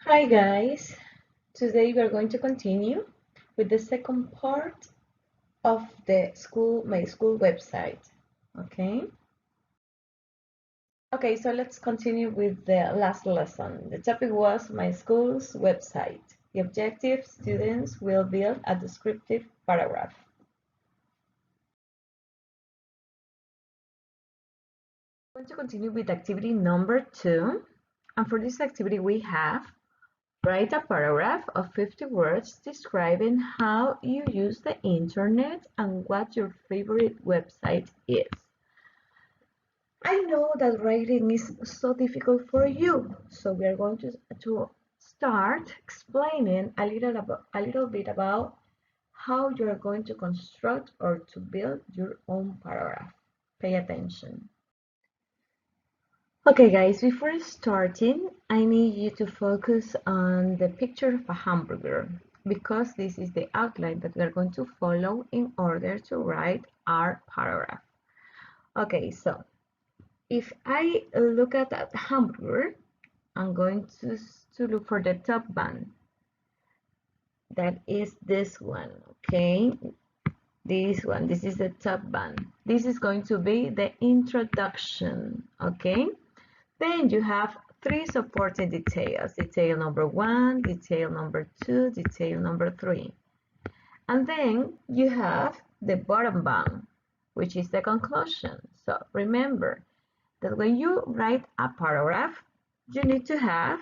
Hi guys, today we are going to continue with the second part of my school website. Okay. Okay, so let's continue with the last lesson. The topic was my school's website. The objective: students will build a descriptive paragraph. I'm going to continue with activity number 2. And for this activity we have write a paragraph of 50 words describing how you use the internet and what your favorite website is. I know that writing is so difficult for you, so we are going to start explaining a little bit about how you are going to construct or to build your own paragraph. Pay attention. Okay guys, before starting, I need you to focus on the picture of a hamburger because this is the outline that we are going to follow in order to write our paragraph. Okay, so if I look at that hamburger, I'm going to look for the top bun. That is this one, okay? This is the top bun. This is going to be the introduction, okay? Then you have three supporting details. Detail number 1, detail number 2, detail number 3. And then you have the bottom bun, which is the conclusion. So remember that when you write a paragraph, you need to have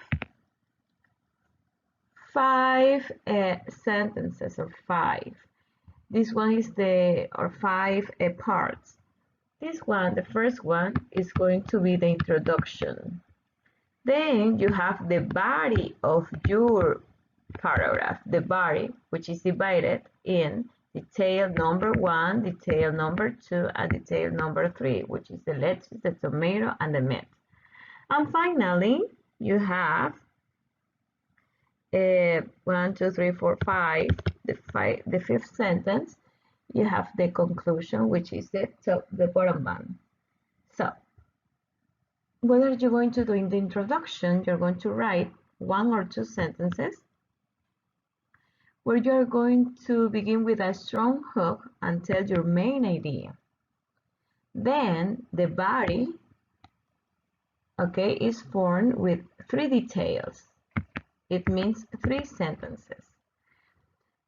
5 sentences or 5. This one is or 5 parts. This one, the first one, is going to be the introduction. Then you have the body of your paragraph, the body, which is divided in detail number 1, detail number 2, and detail number 3, which is the lettuce, the tomato, and the meat. And finally, you have 1, 2, 3, 4, 5, the fifth sentence. You have the conclusion, which is the bottom one. So, what are you going to do in the introduction? You're going to write 1 or 2 sentences where you're going to begin with a strong hook and tell your main idea. Then the body, okay, is formed with 3 details. It means 3 sentences.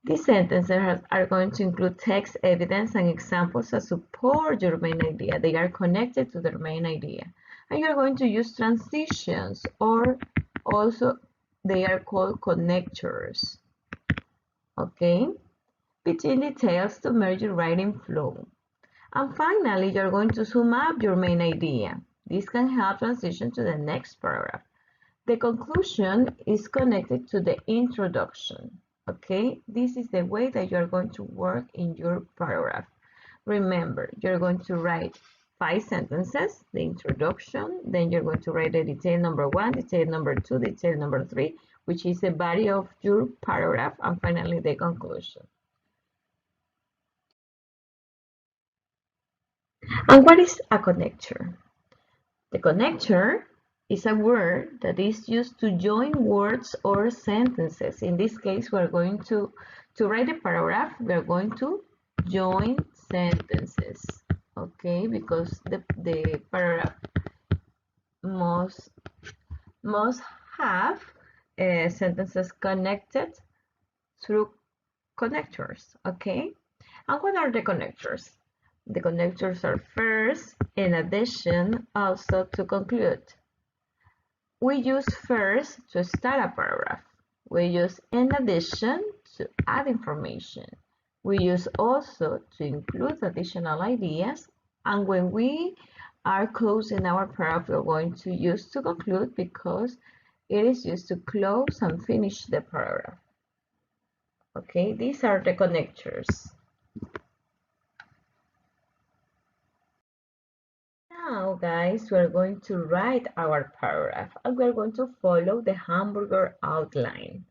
These sentences are going to include text, evidence, and examples that support your main idea. They are connected to their main idea. And you're going to use transitions, or also they are called connectors, okay, between details to merge your writing flow. And finally, you're going to sum up your main idea. This can help transition to the next paragraph. The conclusion is connected to the introduction. Okay, this is the way that you're going to work in your paragraph. Remember, you're going to write 5 sentences, the introduction, then you're going to write the detail number 1, detail number 2, detail number 3, which is the body of your paragraph, and finally the conclusion. And what is a connector? The connector is a word that is used to join words or sentences. In this case, we're going to write a paragraph, we're going to join sentences, okay, because the paragraph must have sentences connected through connectors, okay? And what are the connectors? The connectors are first, in addition, also to conclude. We use first to start a paragraph. We use in addition to add information. We use also to include additional ideas. And when we are closing our paragraph, we're going to use to conclude because it is used to close and finish the paragraph. Okay, these are the connectors. Now, guys, we're going to write our paragraph and we're going to follow the hamburger outline.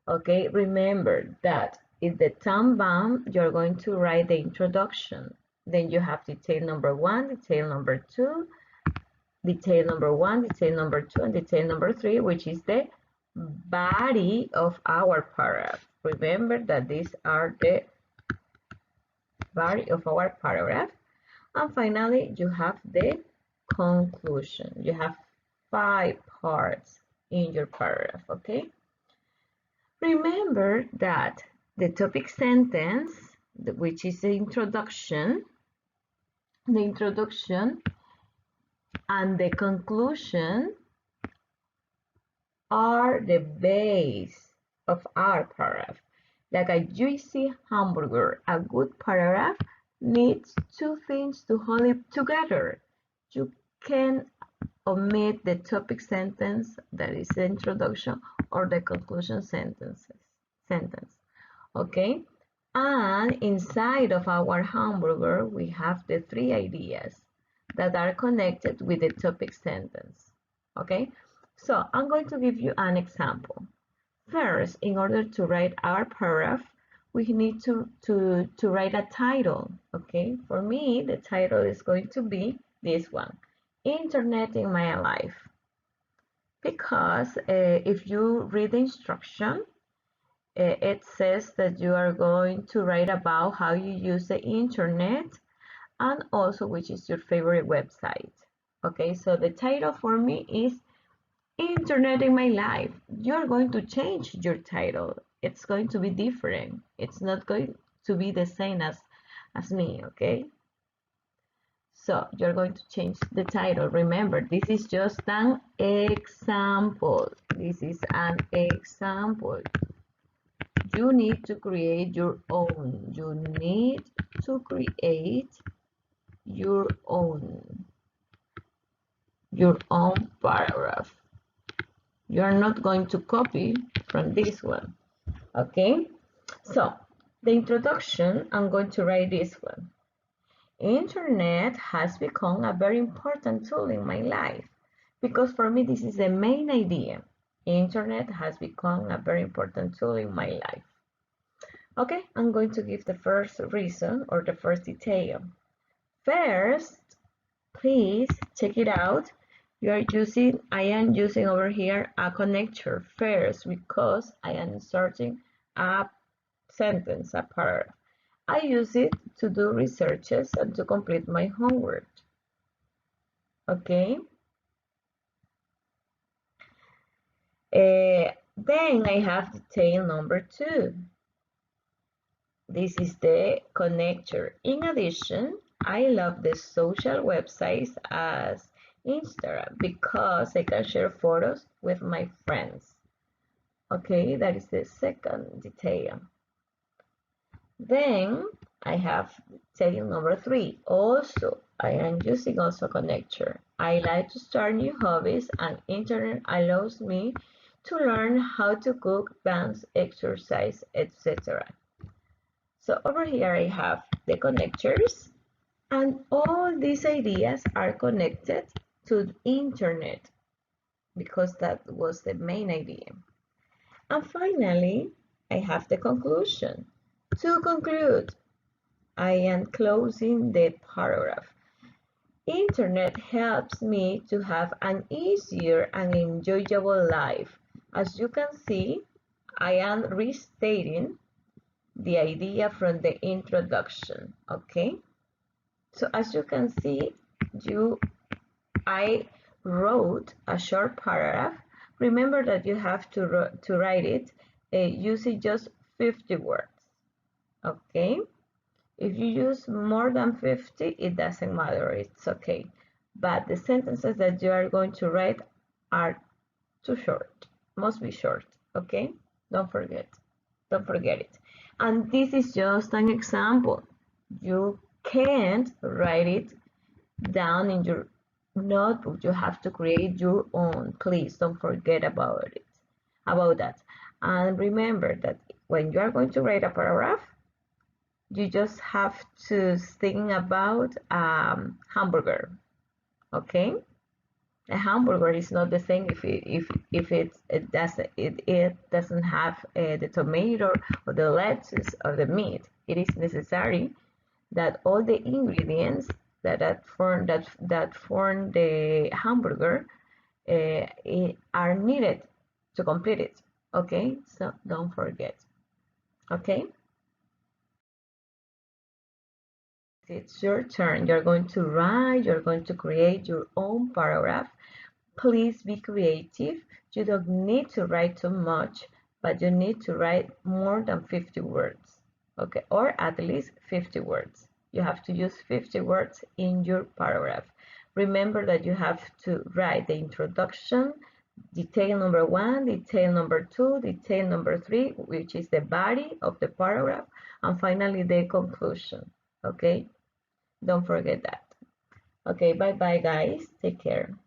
Okay, remember that in the thumb bump, you're going to write the introduction. Then you have detail number 1, detail number 2, detail number 1, detail number 2, and detail number 3, which is the body of our paragraph. Remember that these are the body of our paragraph. And finally, you have the conclusion. You have 5 parts in your paragraph, okay? Remember that the topic sentence, which is the introduction and the conclusion are the base of our paragraph. Like a juicy hamburger, a good paragraph needs 2 things to hold it together. You can omit the topic sentence, that is the introduction, or the conclusion sentence. Okay? And inside of our hamburger, we have the 3 ideas that are connected with the topic sentence. Okay? So I'm going to give you an example. First, in order to write our paragraph, we need to write a title. Okay? For me, the title is going to be this one. Internet in my life, because if you read the instruction, it says that you are going to write about how you use the internet and also which is your favorite website. Okay, so the title for me is Internet in my life. You're going to change your title. It's going to be different. It's not going to be the same as me, okay? So you're going to change the title. Remember, this is just an example. This is an example. You need to create your own. You need to create your own paragraph. You're not going to copy from this one. Okay? So, the introduction, I'm going to write this one. Internet has become a very important tool in my life because for me this is the main idea. Internet has become a very important tool in my life. Okay, I'm going to give the first reason or the first detail. First, please check it out. I am using over here a connector first because I am inserting a sentence, a paragraph. I use it to do researches and to complete my homework. Okay. Then I have detail number 2. This is the connector. In addition, I love the social websites as Instagram because I can share photos with my friends. Okay, that is the second detail. Then I have detail number 3. Also, I am using also connector. I like to start new hobbies and internet allows me to learn how to cook, dance, exercise, etc. So over here I have the connectors and all these ideas are connected to the internet because that was the main idea. And finally, I have the conclusion. To conclude, I am closing the paragraph. Internet helps me to have an easier and enjoyable life. As you can see, I am restating the idea from the introduction, okay? So as you can see, I wrote a short paragraph. Remember that you have to write it using just 50 words, okay? If you use more than 50, it doesn't matter, it's okay. But the sentences that you are going to write are too short, must be short, okay? Don't forget it. And this is just an example. You can't write it down in your notebook. You have to create your own. Please don't forget about that. And remember that when you are going to write a paragraph, you just have to think about hamburger. Okay? A hamburger is not the same if it doesn't have the tomato or the lettuce or the meat. It is necessary that all the ingredients that form the hamburger are needed to complete it. Okay, so don't forget. Okay, it's your turn. You're going to write, you're going to create your own paragraph. Please be creative. You don't need to write too much, but you need to write more than 50 words. Okay, or at least 50 words. You have to use 50 words in your paragraph. Remember that you have to write the introduction, detail number 1, detail number 2, detail number 3, which is the body of the paragraph, and finally the conclusion. Okay, don't forget that. Okay, bye bye, guys. Take care.